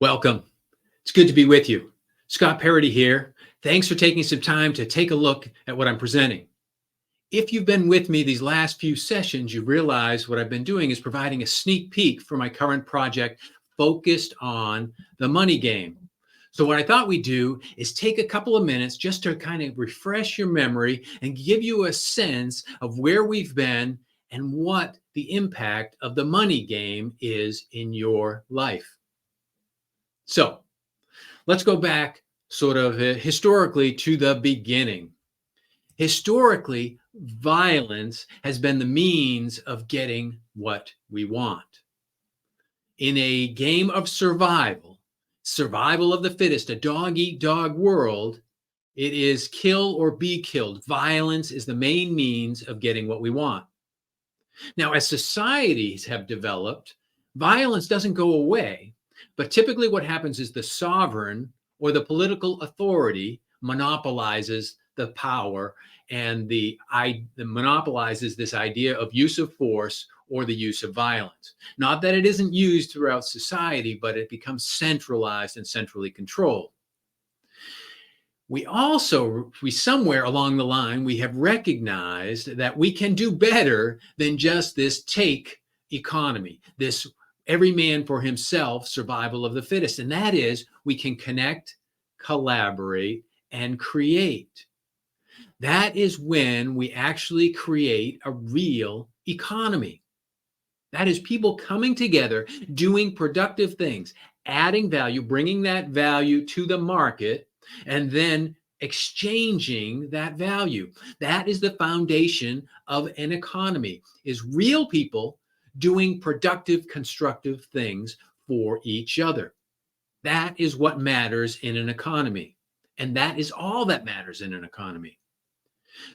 Welcome. It's good to be with you. Scott Parody here. Thanks for taking some time to take a look at what I'm presenting. If you've been with me these last few sessions, you realize what I've been doing is providing a sneak peek for my current project focused on the money game. So what I thought we'd do is take a couple of minutes just to kind of refresh your memory and give you a sense of where we've been and what the impact of the money game is in your life. So let's go back sort of historically to the beginning. Historically, violence has been the means of getting what we want. In a game of survival of the fittest, a dog eat dog world, it is kill or be killed. Violence is the main means of getting what we want. Now, as societies have developed, violence doesn't go away, but typically what happens is the sovereign or the political authority monopolizes the power and monopolizes this idea of use of force or the use of violence. Not that it isn't used throughout society, but it becomes centralized and centrally controlled. We somewhere along the line, we have recognized that we can do better than just this take economy, this every man for himself survival of the fittest. And that is, we can connect, collaborate, and create. That is when we actually create a real economy. That is people coming together, doing productive things, adding value, bringing that value to the market, and then exchanging that value. That is the foundation of an economy, is real people doing productive, constructive things for each other. That is what matters in an economy. And that is all that matters in an economy.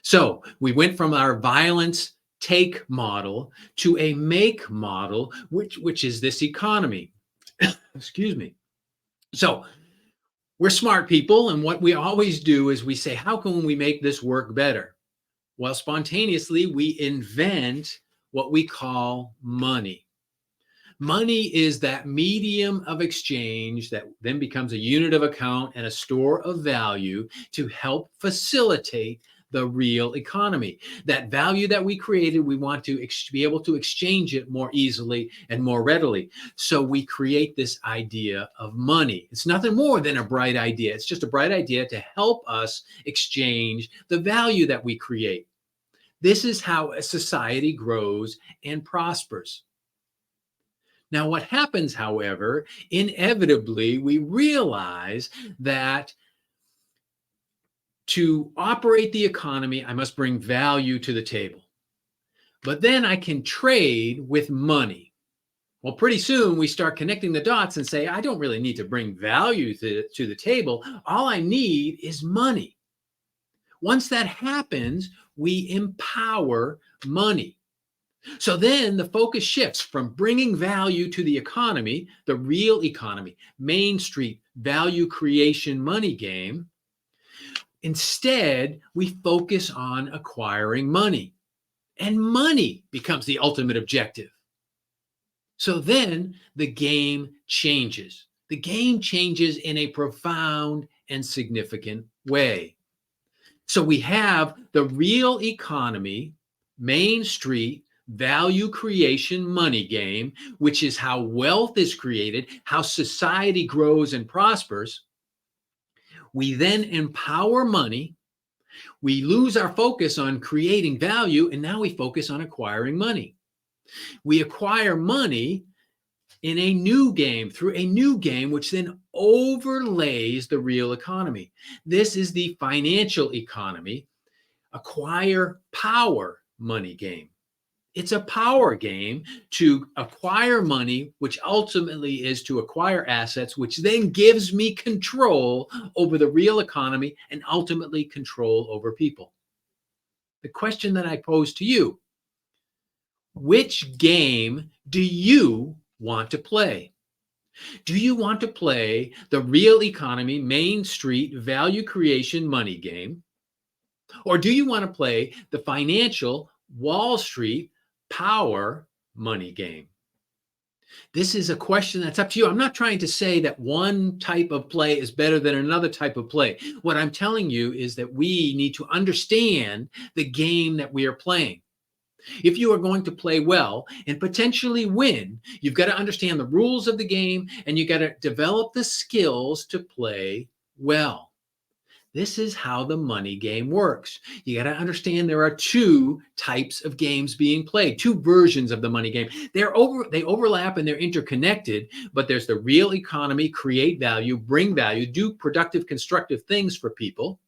So we went from our violence take model to a make model, which is this economy. Excuse me. So we're smart people, and what we always do is we say, how can we make this work better? Well, spontaneously, we invent what we call money. Money is that medium of exchange that then becomes a unit of account and a store of value to help facilitate the real economy. That value that we created, we want to be able to exchange it more easily and more readily. So we create this idea of money. It's nothing more than a bright idea. It's just a bright idea to help us exchange the value that we create. This is how a society grows and prospers. Now, what happens, however, inevitably, we realize that to operate the economy, I must bring value to the table. But then I can trade with money. Well, pretty soon we start connecting the dots and say, I don't really need to bring value to the table. All I need is money. Once that happens, we empower money. So then the focus shifts from bringing value to the economy, the real economy, Main Street value creation money game. Instead, we focus on acquiring money, and money becomes the ultimate objective. So then the game changes. The game changes in a profound and significant way. So we have the real economy, Main Street value creation money game, which is how wealth is created, how society grows and prospers. We then empower money. We lose our focus on creating value, and now we focus on acquiring money. We acquire money in a new game, through a new game, which then overlays the real economy. This is the financial economy, acquire power money game. It's a power game to acquire money, which ultimately is to acquire assets, which then gives me control over the real economy and ultimately control over people. The question that I pose to you, which game do you want to play? Do you want to play the real economy, Main Street value creation money game? Or do you want to play the financial Wall Street power money game? This is a question that's up to you. I'm not trying to say that one type of play is better than another type of play. What I'm telling you is that we need to understand the game that we are playing. If you are going to play well and potentially win, you've got to understand the rules of the game and you got to develop the skills to play well. This is how the money game works. You got to understand there are two types of games being played, two versions of the money game. They overlap and they're interconnected, but there's the real economy, create value, bring value, do productive, constructive things for people.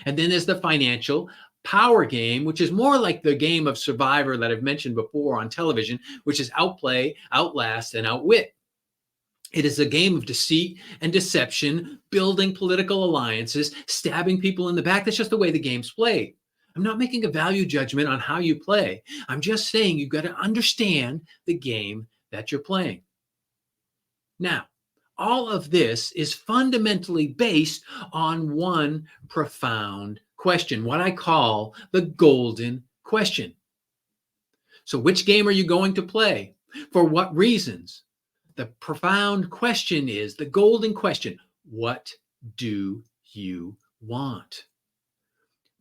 And then there's the financial power game, which is more like the game of Survivor that I've mentioned before on television, which is outplay, outlast, and outwit. It is a game of deceit and deception, building political alliances, stabbing people in the back. That's just the way the game's played. I'm not making a value judgment on how you play. I'm just saying you've got to understand the game that you're playing. Now, all of this is fundamentally based on one profound question, what I call the golden question. So, which game are you going to play? For what reasons? The profound question is the golden question. What do you want?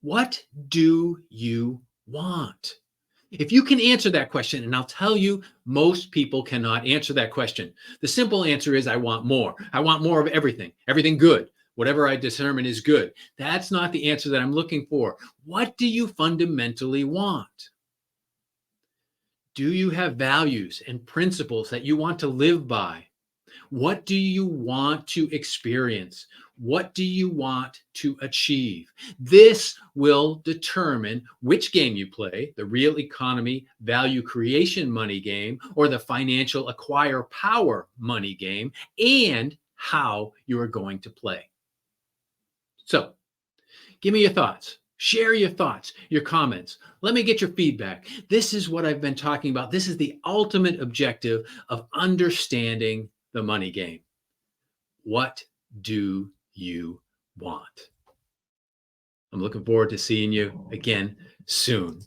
What do you want? If you can answer that question, and I'll tell you, most people cannot answer that question. The simple answer is I want more. I want more of everything good. Whatever I determine is good. That's not the answer that I'm looking for. What do you fundamentally want? Do you have values and principles that you want to live by? What do you want to experience? What do you want to achieve? This will determine which game you play, the real economy value creation money game or the financial acquire power money game, and how you are going to play. So, give me your thoughts. Share your thoughts, your comments. Let me get your feedback. This is what I've been talking about. This is the ultimate objective of understanding the money game. What do you want? I'm looking forward to seeing you again soon.